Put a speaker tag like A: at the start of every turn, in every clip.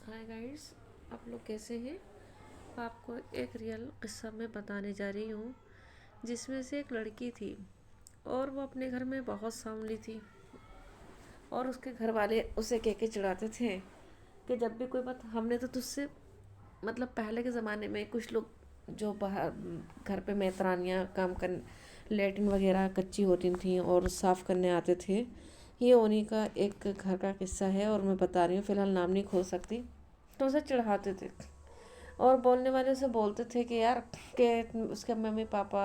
A: Hi guys, आप लोग कैसे हैं। आपको एक रियल किस्सा मैं बताने जा रही हूँ, जिसमें से एक लड़की थी और वो अपने घर में बहुत सांवली थी। और उसके घर वाले उसे कह के चिढ़ाते थे कि जब भी कोई बात, हमने तो तुझसे, मतलब पहले के ज़माने में कुछ लोग जो बाहर घर पे मेतरानियाँ काम कर, लेटरिन वगैरह कच्ची होती थी और साफ़ करने आते थे। ये उन्हीं का एक घर का किस्सा है और मैं बता रही हूँ, फ़िलहाल नाम नहीं खोल सकती। तो उसे चिढ़ाते थे और बोलने वाले उसे बोलते थे कि यार, के उसके मम्मी पापा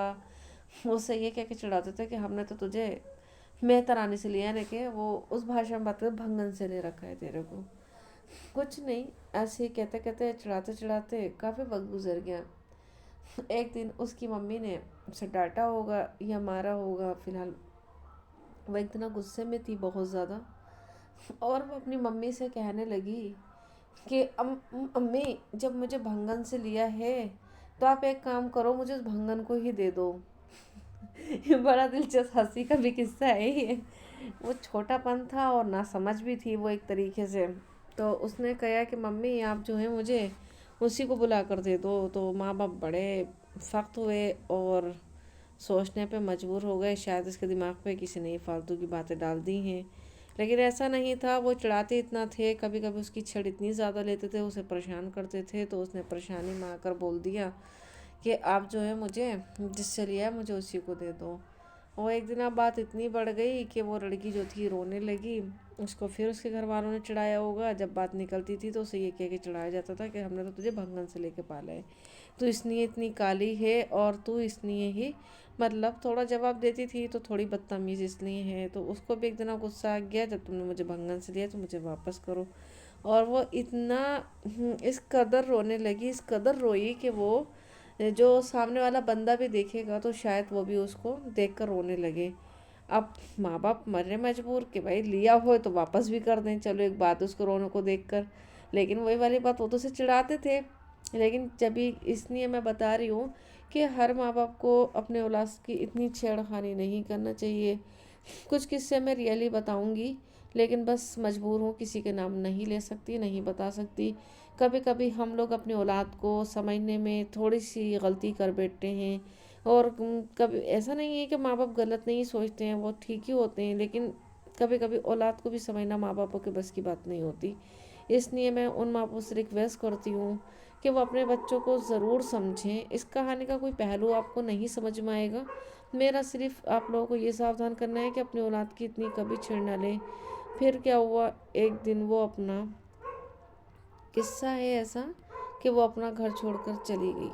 A: उससे ये कह के चिढ़ाते थे कि हमने तो तुझे मेहतरानी से लिया, नहीं कि वो उस भाषा में बात कर, भंगन से ले रखा है तेरे को। कुछ नहीं, ऐसे ही कहते कहते चिढ़ाते चिढ़ाते काफ़ी वक्त गुजर गया। एक दिन उसकी मम्मी ने उसे डांटा होगा या मारा होगा, फिलहाल वो एक दिन गुस्से में थी बहुत ज़्यादा। और वो अपनी मम्मी से कहने लगी कि अम्मी, जब मुझे भंगन से लिया है तो आप एक काम करो, मुझे उस भंगन को ही दे दो। ये बड़ा दिलचस्प हंसी का भी किस्सा है ये। वो छोटापन था और ना समझ भी थी वो एक तरीके से। तो उसने कहा कि मम्मी, आप जो है मुझे उसी को बुला कर दे दो। तो माँ बाप बड़े सख्त हुए और सोचने पे मजबूर हो गए, शायद इसके दिमाग पे किसी ने फालतू की बातें डाल दी हैं। लेकिन ऐसा नहीं था, वो चिढ़ाते इतना थे, कभी कभी उसकी छड़ इतनी ज़्यादा लेते थे, उसे परेशान करते थे। तो उसने परेशानी में आकर बोल दिया कि आप जो है मुझे जिससे लिया है मुझे उसी को दे दो। और एक दिन अब बात इतनी बढ़ गई कि वो लड़की जो थी रोने लगी। उसको फिर उसके घर वालों ने चिढ़ाया होगा, जब बात निकलती थी तो उसे ये कह के चिढ़ाया जाता था कि हमने तो तुझे भंगन से लेके पाला है, तू इसलिए इतनी काली है और तू इसलिए ही, मतलब थोड़ा जवाब देती थी तो थोड़ी बदतमीज़ इसलिए है। तो उसको भी एक दिन गुस्सा आ गया, जब तुमने मुझे भंगन से लिया तो मुझे वापस करो। और वो इतना इस कदर रोने लगी, इस कदर रोई कि वो जो सामने वाला बंदा भी देखेगा तो शायद वो भी उसको देखकर रोने लगे। अब माँ बाप मरे मजबूर कि भाई लिया हो तो वापस भी कर दें, चलो एक बात उसको रोने को देख कर। लेकिन वही वाली बात, वो तो उसे चिढ़ाते थे। लेकिन जब भी, इसलिए मैं बता रही हूँ कि हर माँ बाप को अपने औलाद की इतनी छेड़खानी नहीं करना चाहिए। कुछ किस्से मैं रियली बताऊंगी, लेकिन बस मजबूर हूँ, किसी के नाम नहीं ले सकती, नहीं बता सकती। कभी कभी हम लोग अपनी औलाद को समझने में थोड़ी सी गलती कर बैठते हैं। और कभी ऐसा नहीं है कि माँ बाप गलत नहीं सोचते हैं, वो ठीक ही होते हैं, लेकिन कभी कभी औलाद को भी समझना माँ बापों के बस की बात नहीं होती। इसलिए मैं उन माँ बापों से रिक्वेस्ट करती हूँ कि वो अपने बच्चों को ज़रूर समझें। इस कहानी का कोई पहलू आपको नहीं समझ में आएगा, मेरा सिर्फ आप लोगों को ये सावधान करना है कि अपनी औलाद की इतनी कभी छेड़ ना लें। फिर क्या हुआ, एक दिन वो अपना किस्सा है ऐसा कि वो अपना घर छोड़कर चली गई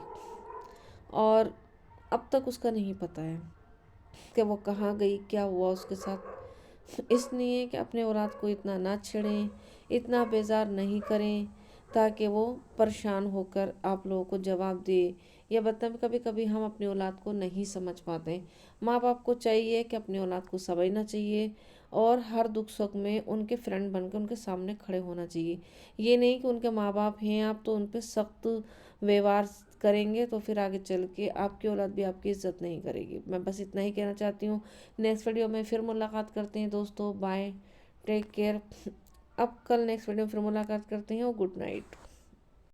A: और अब तक उसका नहीं पता है कि वो कहाँ गई, क्या हुआ उसके साथ। इसलिए कि अपने औलाद को इतना ना छेड़ें, इतना बेजार नहीं करें ताकि वो परेशान होकर आप लोगों को जवाब दे। या मतलब कभी कभी हम अपनी औलाद को नहीं समझ पाते। माँ बाप को चाहिए कि अपनी औलाद को समझना चाहिए और हर दुख सुख में उनके फ्रेंड बनकर उनके सामने खड़े होना चाहिए। ये नहीं कि उनके माँ बाप हैं आप तो उन पर सख्त व्यवहार करेंगे तो फिर आगे चल के आपकी औलाद भी आपकी इज्जत नहीं करेगी। मैं बस इतना ही कहना चाहती हूँ। नेक्स्ट वीडियो में फिर मुलाकात करते हैं दोस्तों, बाय, टेक केयर। अब कल नेक्स्ट वीडियो में फिर मुलाकात करते हैं और गुड नाइट।